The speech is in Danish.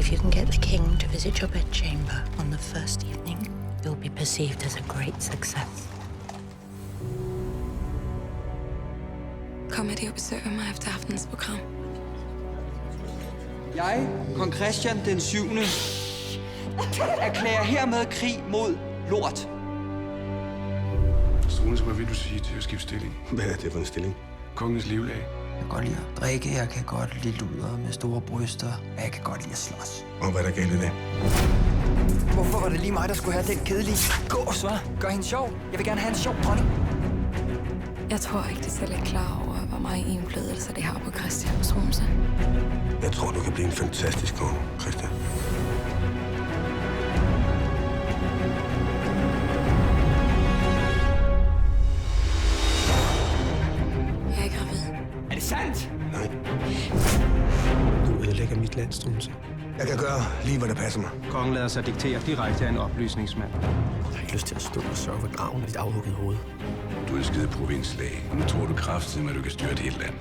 If you can get the king to visit your bedchamber on the first evening, you'll be perceived as a great success. Kommer de og besøger mig efter aftenens program? Jeg, kong Christian den 7. erklærer hermed krig mod lort. Strunes, hvad vil du sige til at skifte stilling? Hvad er det for en stilling? Kongens livlag. Jeg kan godt lide at drikke, jeg kan godt lide luder med store bryster, og jeg kan godt lide at slås. Og hvad er der galt i det? Hvorfor var det lige mig, der skulle have den kedelige gås, hva'? Gør hende sjov. Jeg vil gerne have en sjov dronning. Jeg tror ikke, de selv er klar over, hvor meget indflydelse det har på Christians trone. Jeg tror, du kan blive en fantastisk konge, Christian. Jeg er gravid. Er det sandt? Nej. Du ødelægger mit land, Struensee. Jeg kan gøre lige, hvad der passer mig. Kongen lader sig diktere direkte af en oplysningsmand. Jeg har ikke lyst til at stå og sørge ved graven af dit afhuggede hoved. Du er en skide provinslæge, og nu tror du kraftigt, at du kan styre et helt land.